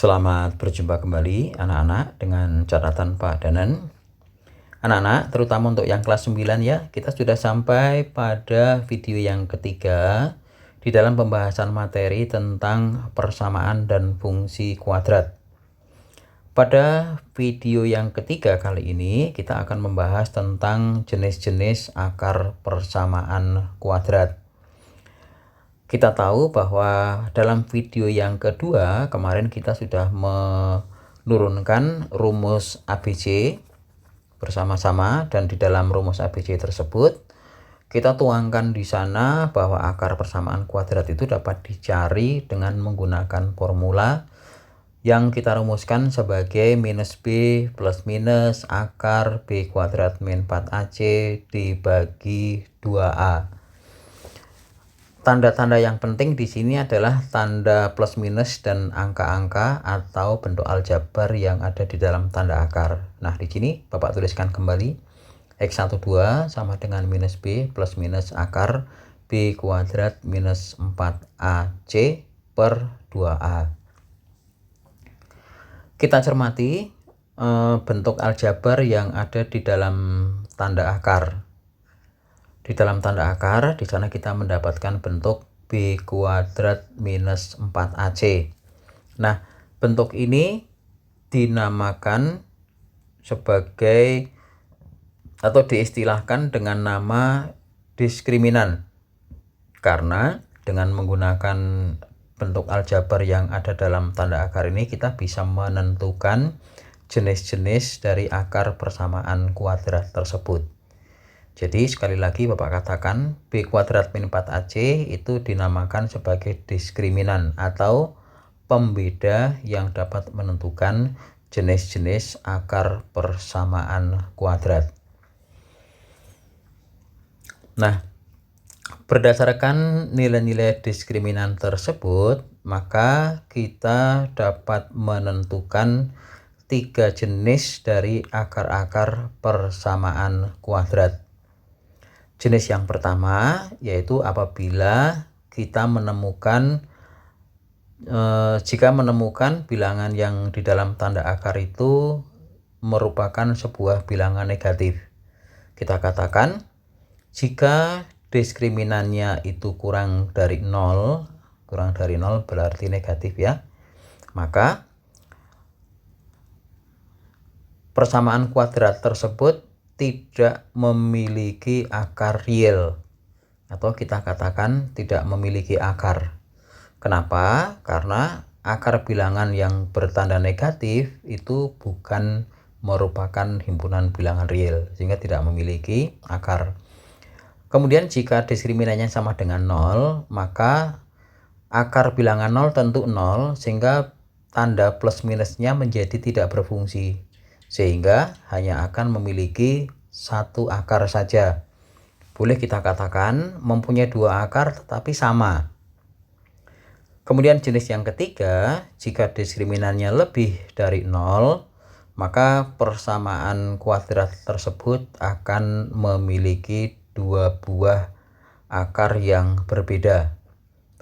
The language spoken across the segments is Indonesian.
Selamat berjumpa kembali anak-anak dengan catatan Pak Danan. Anak-anak, terutama untuk yang kelas 9 ya, kita sudah sampai pada video yang ketiga di dalam pembahasan materi tentang persamaan dan fungsi kuadrat. Pada video yang ketiga kali ini kita akan membahas tentang jenis-jenis akar persamaan kuadrat. Kita tahu bahwa dalam video yang kedua kemarin kita sudah menurunkan rumus ABC bersama-sama, dan di dalam rumus ABC tersebut kita tuangkan di sana bahwa akar persamaan kuadrat itu dapat dicari dengan menggunakan formula yang kita rumuskan sebagai minus B plus minus akar B kuadrat min 4AC dibagi 2A. Tanda-tanda yang penting di sini adalah tanda plus minus dan angka-angka atau bentuk aljabar yang ada di dalam tanda akar. Nah, di sini Bapak tuliskan kembali X12 sama dengan minus B plus minus akar B kuadrat minus 4AC per 2A. Kita cermati bentuk aljabar yang ada di dalam tanda akar. Di dalam tanda akar, di sana kita mendapatkan bentuk B kuadrat minus 4AC. Nah, bentuk ini dinamakan sebagai atau diistilahkan dengan nama diskriminan. Karena dengan menggunakan bentuk aljabar yang ada dalam tanda akar ini, kita bisa menentukan jenis-jenis dari akar persamaan kuadrat tersebut. Jadi sekali lagi Bapak katakan B kuadrat min 4AC itu dinamakan sebagai diskriminan atau pembeda yang dapat menentukan jenis-jenis akar persamaan kuadrat. Nah, berdasarkan nilai-nilai diskriminan tersebut, maka kita dapat menentukan 3 jenis dari akar-akar persamaan kuadrat. Jenis yang pertama yaitu apabila kita menemukan jika menemukan bilangan yang di dalam tanda akar itu merupakan sebuah bilangan negatif. Kita katakan jika diskriminannya itu kurang dari 0 berarti negatif ya, maka persamaan kuadrat tersebut tidak memiliki akar real, atau kita katakan tidak memiliki akar. Kenapa? Karena akar bilangan yang bertanda negatif itu bukan merupakan himpunan bilangan real, sehingga tidak memiliki akar. Kemudian jika diskriminannya sama dengan 0, maka akar bilangan 0 tentu 0, sehingga tanda plus minusnya menjadi tidak berfungsi, sehingga hanya akan memiliki satu akar saja. Boleh kita katakan mempunyai 2 akar tetapi sama. Kemudian jenis yang ketiga, jika diskriminannya lebih dari 0, maka persamaan kuadrat tersebut akan memiliki 2 buah akar yang berbeda.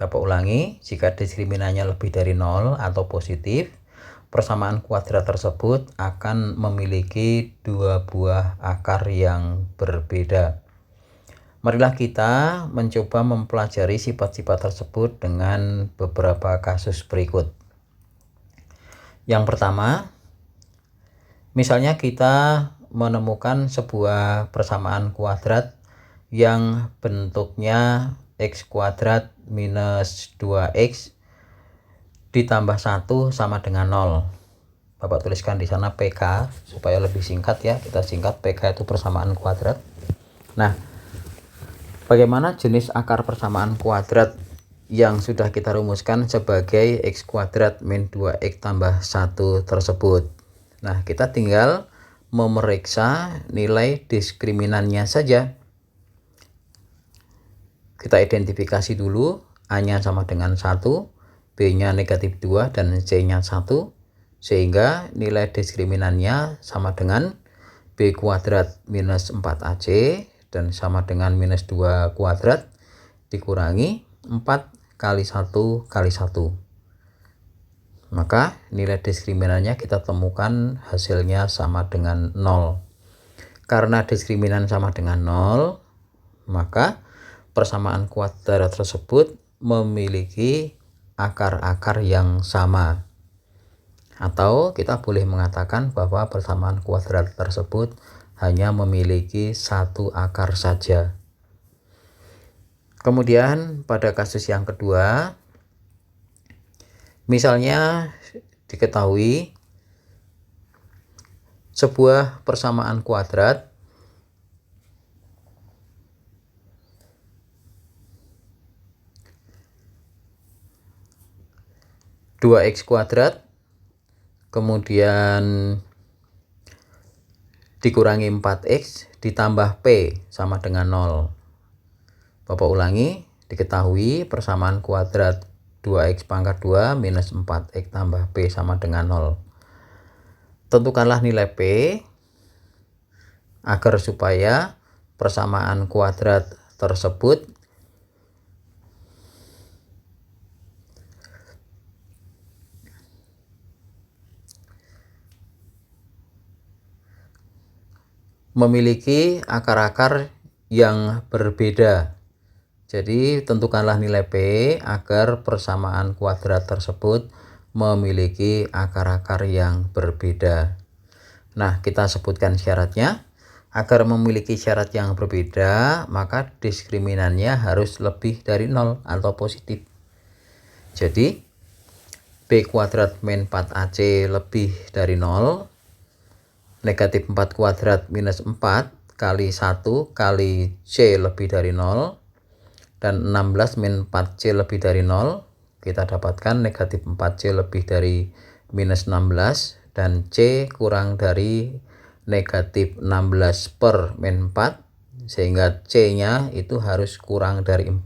Bapak ulangi, jika diskriminannya lebih dari 0 atau positif, persamaan kuadrat tersebut akan memiliki 2 buah akar yang berbeda. Marilah kita mencoba mempelajari sifat-sifat tersebut dengan beberapa kasus berikut. Yang pertama, misalnya kita menemukan sebuah persamaan kuadrat yang bentuknya X kuadrat minus 2X ditambah 1 sama dengan 0. Bapak tuliskan di sana PK supaya lebih singkat ya. Kita singkat PK itu persamaan kuadrat. Nah, bagaimana jenis akar persamaan kuadrat yang sudah kita rumuskan sebagai X kuadrat min 2X tambah 1 tersebut? Nah, kita tinggal memeriksa nilai diskriminannya saja. Kita identifikasi dulu, A-nya sama dengan 1, B-nya negatif 2, dan C-nya 1, sehingga nilai diskriminannya sama dengan B kuadrat minus 4AC dan sama dengan minus 2 kuadrat dikurangi 4 kali 1 kali 1. Maka nilai diskriminannya kita temukan hasilnya sama dengan 0. Karena diskriminan sama dengan 0, maka persamaan kuadrat tersebut memiliki akar-akar yang sama. Atau kita boleh mengatakan bahwa persamaan kuadrat tersebut hanya memiliki satu akar saja. Kemudian pada kasus yang kedua, misalnya diketahui sebuah persamaan kuadrat dua x kuadrat kemudian dikurangi 4x ditambah p sama dengan 0. Bapak ulangi, diketahui persamaan kuadrat 2x pangkat 2 minus 4x tambah p sama dengan 0. Tentukanlah nilai P agar supaya persamaan kuadrat tersebut memiliki akar-akar yang berbeda. Jadi tentukanlah nilai P agar persamaan kuadrat tersebut memiliki akar-akar yang berbeda. Nah, kita sebutkan syaratnya. Agar memiliki syarat yang berbeda, maka diskriminannya harus lebih dari 0 atau positif. Jadi, B kuadrat min 4AC lebih dari 0, negatif 4 kuadrat minus 4 kali 1 kali C lebih dari 0, dan 16 min 4C lebih dari 0, kita dapatkan negatif 4C lebih dari minus 16, dan C kurang dari negatif 16 per min 4, sehingga C-nya itu harus kurang dari 4.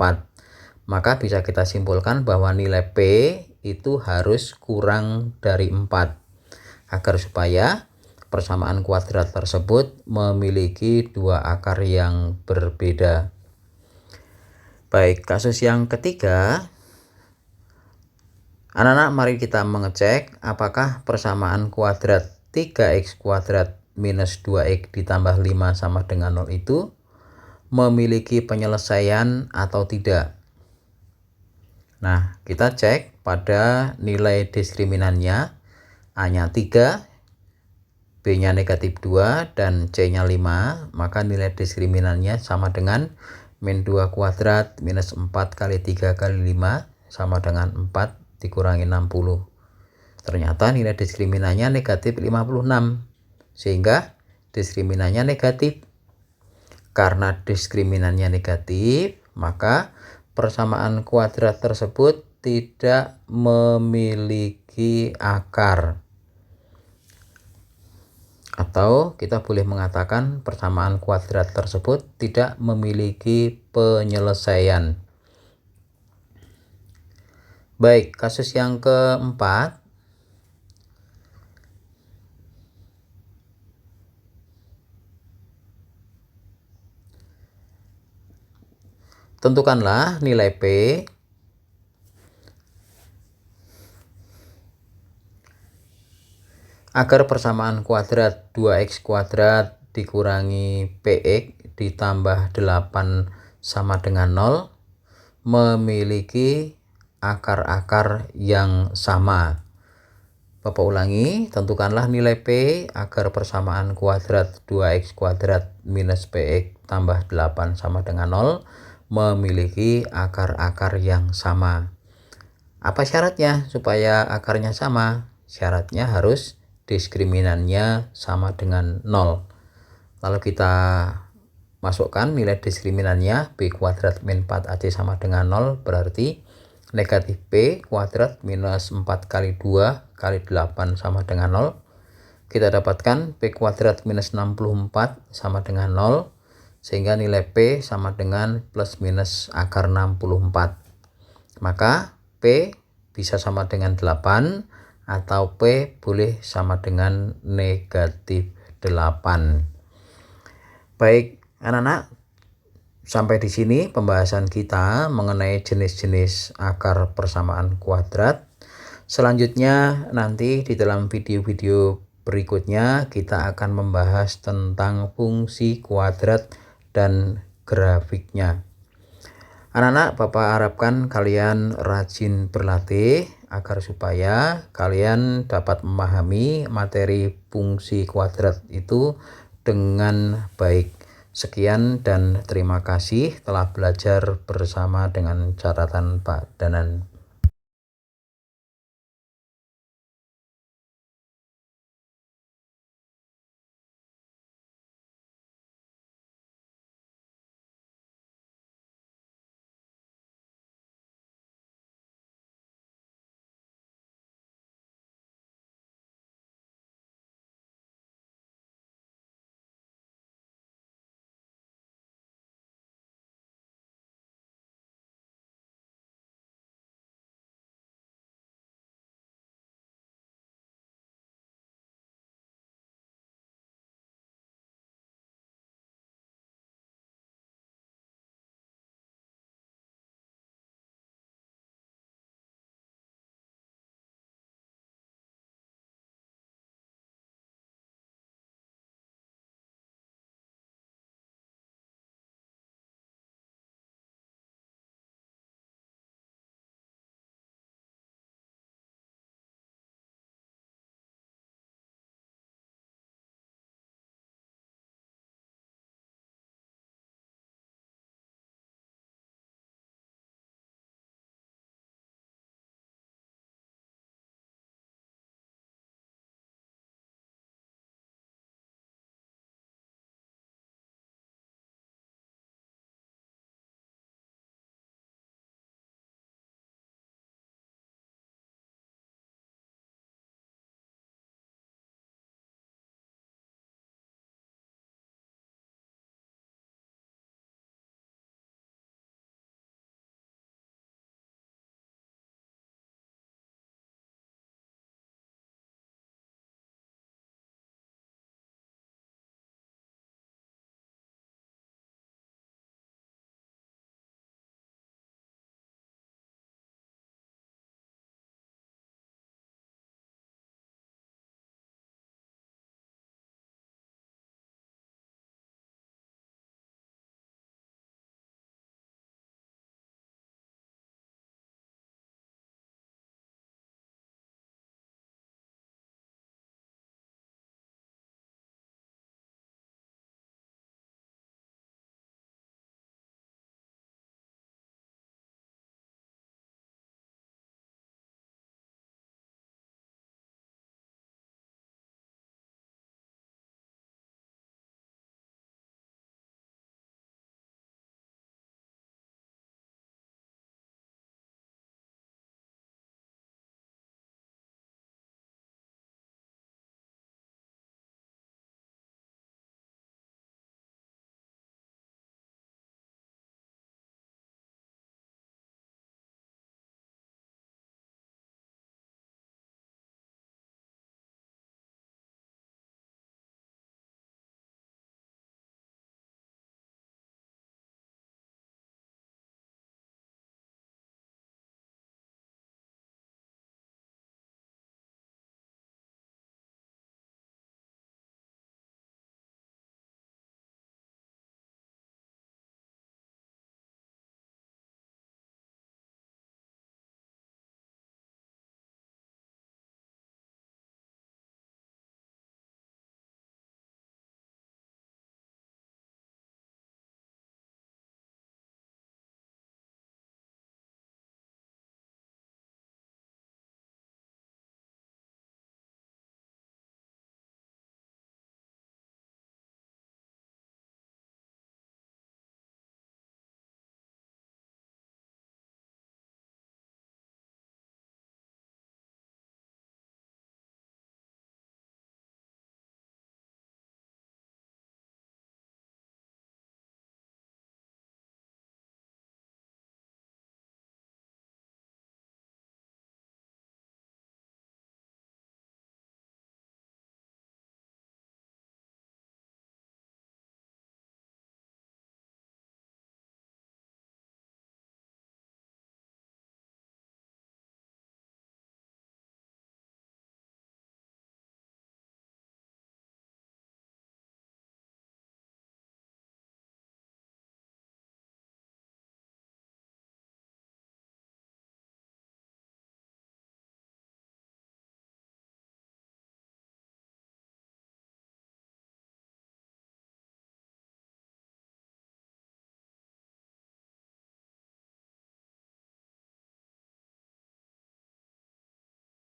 Maka bisa kita simpulkan bahwa nilai P itu harus kurang dari 4, agar supaya persamaan kuadrat tersebut memiliki dua akar yang berbeda. Baik, kasus yang ketiga, anak-anak mari kita mengecek apakah persamaan kuadrat 3x kuadrat minus 2x ditambah 5 sama dengan 0 itu memiliki penyelesaian atau tidak. Nah, kita cek pada nilai diskriminannya, A-nya 3, B-nya negatif 2, dan C-nya 5, maka nilai diskriminannya sama dengan min 2 kuadrat minus 4 kali 3 kali 5 sama dengan 4 dikurangi 60. Ternyata nilai diskriminannya negatif 56, sehingga diskriminannya negatif. Karena diskriminannya negatif, maka persamaan kuadrat tersebut tidak memiliki akar. Atau kita boleh mengatakan persamaan kuadrat tersebut tidak memiliki penyelesaian. Baik, kasus yang keempat, tentukanlah nilai P agar persamaan kuadrat 2x kuadrat dikurangi px ditambah 8 sama dengan 0 memiliki akar-akar yang sama. Bapak ulangi, tentukanlah nilai P agar persamaan kuadrat 2x kuadrat minus px tambah 8 sama dengan 0 memiliki akar-akar yang sama. Apa syaratnya supaya akarnya sama? Syaratnya harus diskriminannya sama dengan 0. Lalu kita masukkan nilai diskriminannya B kuadrat min 4AC sama dengan 0, berarti negatif P kuadrat minus 4 kali 2 kali 8 sama dengan 0. Kita dapatkan P kuadrat minus 64 sama dengan 0, sehingga nilai P sama dengan plus minus akar 64. Maka P bisa sama dengan 8, atau P boleh sama dengan negatif 8. Baik, anak-anak, sampai di sini pembahasan kita mengenai jenis-jenis akar persamaan kuadrat. Selanjutnya nanti di dalam video-video berikutnya kita akan membahas tentang fungsi kuadrat dan grafiknya. Anak-anak, Bapak harapkan kalian rajin berlatih agar supaya kalian dapat memahami materi fungsi kuadrat itu dengan baik. Sekian dan terima kasih telah belajar bersama dengan catatan Pak Danan.